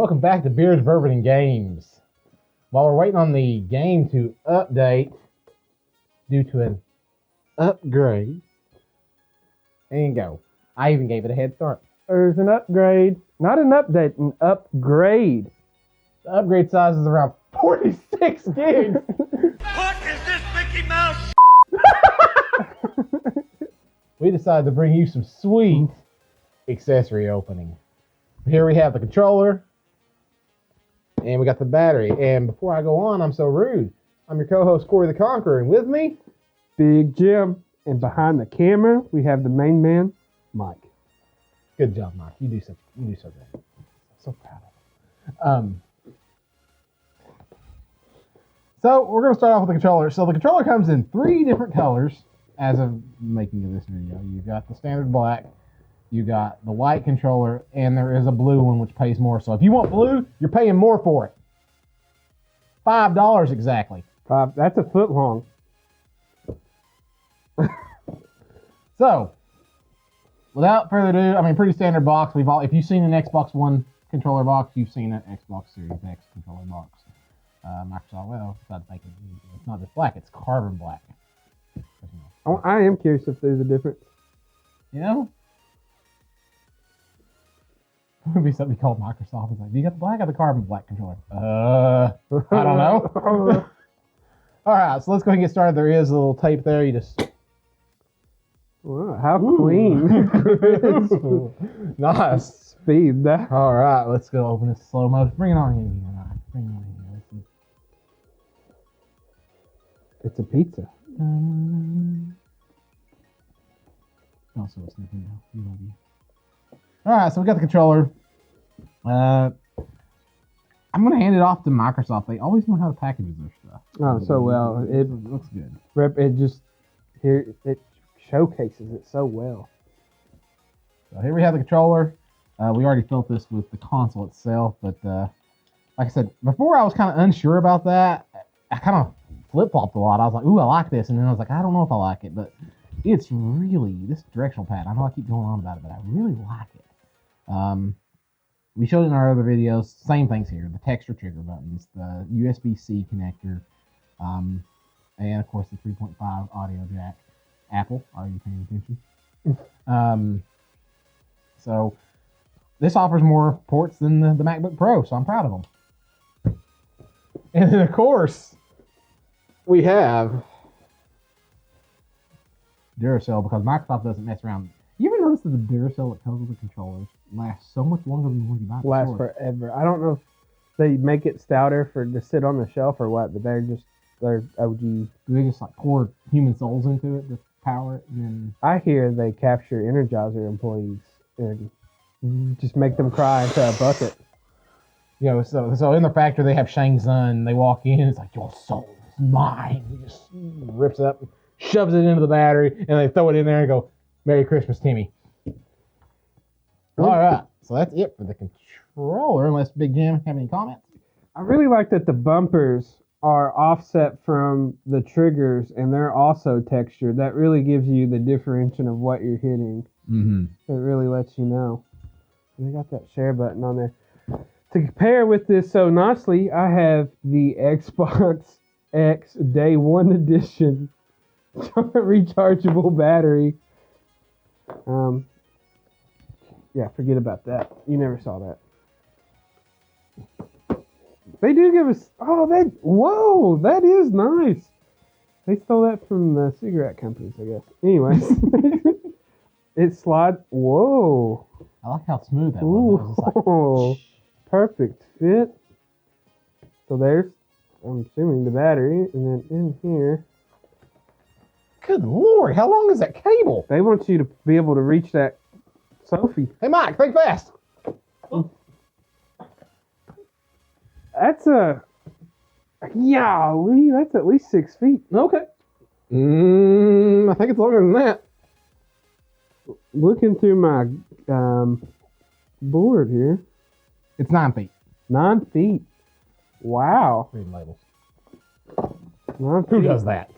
Welcome back to Beers, Bourbon, and Games. While we're waiting on the game to update due to an upgrade, and go. I even gave it a head start. There's an upgrade. Not an update, an upgrade. The upgrade size is around 46 gigs. What is this Mickey Mouse? We decided to bring you some sweet accessory opening. Here we have the controller, and we got the battery. And before I go on, I'm so rude. I'm your co-host, Corey the Conqueror, and with me, Big Jim. And behind the camera, we have the main man, Mike. good job, Mike. You do so good. I'm so proud of you. So we're going to start off with the controller. So the controller comes in 3 different colors as of making of this video. You've got the standard black, you got the white controller, and there is a blue one which pays more. So if you want blue, you're paying more for it. $5 exactly. That's a foot long. So, without further ado, pretty standard box. If you've seen an Xbox One controller box, you've seen an Xbox Series X controller box. Microsoft, it's not just black; it's carbon black. I am curious if there's a difference. You know, it would be something called Microsoft. It's like, do you got the black or the carbon black controller? I don't know. All right, so let's go ahead and get started. There is a little tape there. You just. Wow, how clean. Nice. Speed. That. All right, let's go open this slow mo. Bring it on in here. Bring it on in here. It's a pizza. Also, it's nothing now. We love you. All right, so we got the controller. I'm going to hand it off to Microsoft. They always know how to package their stuff. Oh, so well. It looks good. It showcases it so well. So here we have the controller. We already filled this with the console itself, but like I said, before I was kind of unsure about that. I kind of flip-flopped a lot. I was like, ooh, I like this. And then I was like, I don't know if I like it, but it's really, this directional pad, I know I keep going on about it, but I really like it. We showed it in our other videos, same things here, the texture trigger buttons, the USB-C connector, and of course the 3.5 audio jack. Apple, are you paying attention? So this offers more ports than the MacBook Pro, so I'm proud of them. And then of course, we have Duracell, because Microsoft doesn't mess around. You ever notice that the Duracell that comes with the controllers lasts so much longer than the one you buy at the store? Lasts forever. I don't know if they make it stouter to sit on the shelf or what, but they're OG. They just like pour human souls into it to power it, and then I hear they capture Energizer employees and just make them cry into a bucket. You know, so in the factory they have Shang Tsung. They walk in, it's like, your soul is mine. He just rips it up, shoves it into the battery, and they throw it in there and go, Merry Christmas, Timmy. All right, so that's it for the controller. Unless Big Jim have any comments. I really like that the bumpers are offset from the triggers, and they're also textured. That really gives you the differentiation of what you're hitting. Mm-hmm. It really lets you know. And they got that share button on there. To compare with this so nicely, I have the Xbox X Day 1 Edition rechargeable battery. Yeah, forget about that. You never saw that. They do give us... Whoa, that is nice. They stole that from the cigarette companies, I guess. Anyways. It slides... Whoa. I like how smooth that was. Ooh, perfect fit. So there's, I'm assuming, the battery. And then in here... Good Lord, how long is that cable? They want you to be able to reach that Sophie. Hey, Mike, think fast. That's that's at least 6 feet. Okay. I think it's longer than that. Looking through my board here. It's 9 feet. 9 feet. Wow. Reading labels. 9 Who feet. does that?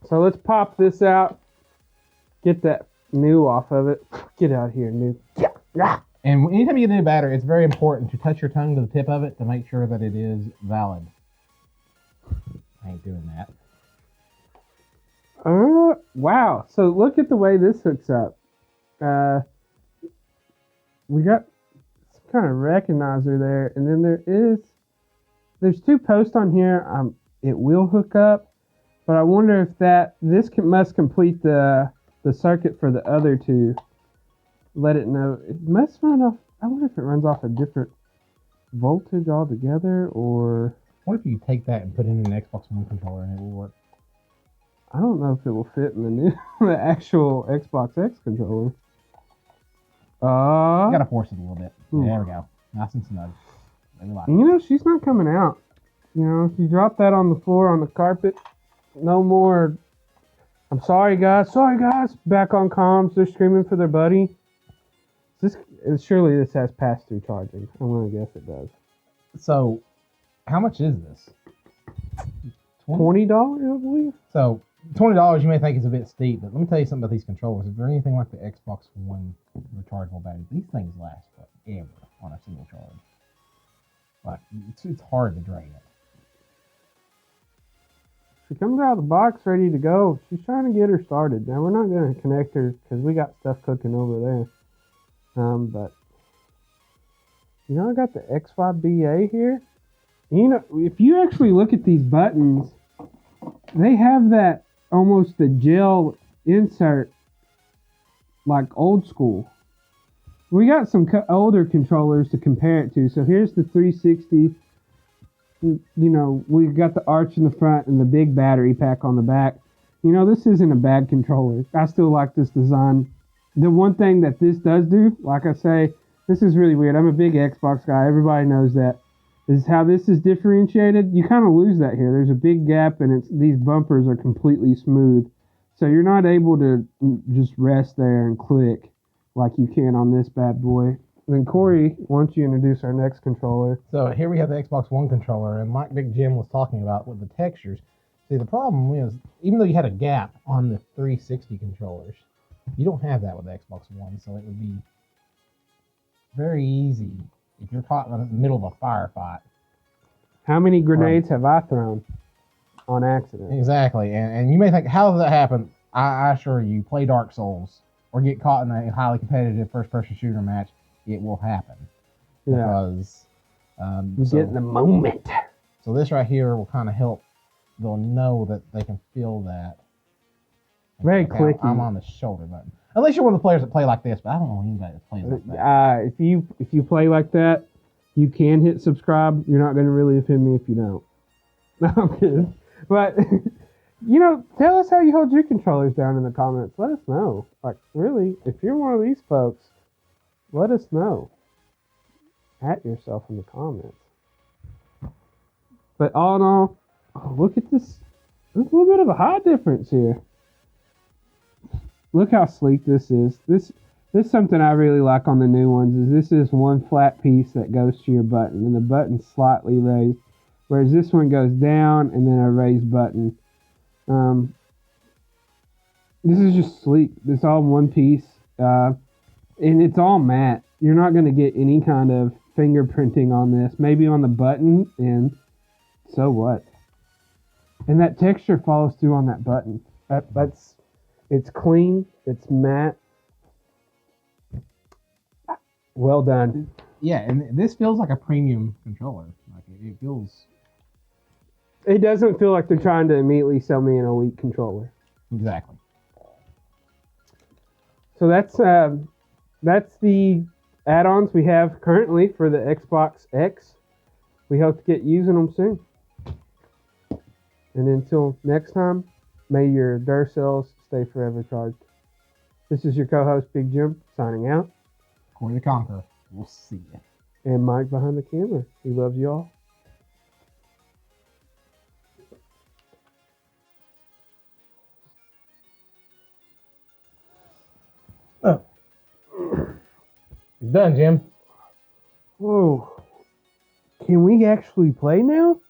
So let's pop this out. Get that new off of it. Get out here, new. Yeah. And anytime you get a new battery, it's very important to touch your tongue to the tip of it to make sure that it is valid. I ain't doing that. Wow. So look at the way this hooks up. We got some kind of recognizer there, and then there's 2 posts on here. It will hook up, but I wonder if this must complete the circuit for the other 2. Let it know. It must run off. I wonder if it runs off a different voltage altogether, or What if you take that and put it in an Xbox One controller and it will work? I don't know if it will fit in the actual Xbox X controller. You gotta force it a little bit. Ooh. There we go. Nice and snug. You know, she's not coming out. You know, if you drop that on the floor, on the carpet, no more. I'm sorry, guys. Sorry, guys. Back on comms. They're screaming for their buddy. Surely this has pass-through charging. I'm going to guess it does. So, how much is this? $20, I believe. So, $20 you may think is a bit steep, but let me tell you something about these controllers. If they're anything like the Xbox One rechargeable batteries, these things last forever on a single charge. Like, it's hard to drain it. She comes out of the box ready to go. She's trying to get her started. Now, we're not going to connect her because we got stuff cooking over there. But, you know, I got the X5BA here. You know, if you actually look at these buttons, they have that almost a gel insert like old school. We got some older controllers to compare it to. So here's the 360. You know, we've got the arch in the front and the big battery pack on the back. You know, this isn't a bad controller. I still like this design. The one thing that this does do, like I say, this is really weird. I'm a big Xbox guy. Everybody knows that. This is how this is differentiated. You kind of lose that here. There's a big gap, and these bumpers are completely smooth. So you're not able to just rest there and click like you can on this bad boy. Then Corey, why don't you introduce our next controller? So here we have the Xbox One controller, and like Big Jim was talking about with the textures. See, the problem is, even though you had a gap on the 360 controllers, you don't have that with the Xbox One, so it would be very easy if you're caught in the middle of a firefight. How many grenades have I thrown on accident? Exactly, and you may think, how does that happen? I assure you, play Dark Souls or get caught in a highly competitive first-person shooter match, it will happen. Yeah. Because you get in the moment. So this right here will kind of help. They'll know that they can feel that. Very Okay, clicky. I'm on the shoulder button. Unless you're one of the players that play like this, but I don't know anybody that plays like that. If you play like that, you can hit subscribe. You're not going to really offend me if you don't. No, I'm kidding. But, you know, tell us how you hold your controllers down in the comments. Let us know. Like, really, if you're one of these folks, let us know. At yourself in the comments. But all in all, look at this. There's a little bit of a height difference here. Look how sleek this is. This is something I really like on the new ones. Is this is one flat piece that goes to your button, and the button's slightly raised, whereas this one goes down and then a raised button. This is just sleek. It's all one piece, and it's all matte. You're not going to get any kind of fingerprinting on this. Maybe on the button, and so what? And that texture follows through on that button. It's clean. It's matte. Well done. Yeah, and this feels like a premium controller. Like it feels. It doesn't feel like they're trying to immediately sell me an Elite controller. Exactly. So that's the add-ons we have currently for the Xbox X. We hope to get using them soon. And until next time, may your Durcells stay forever charged. This is your co-host, Big Jim, signing out. Corey the Conqueror. We'll see you. And Mike behind the camera. He loves you all. Oh. It's done, Jim. Whoa. Can we actually play now?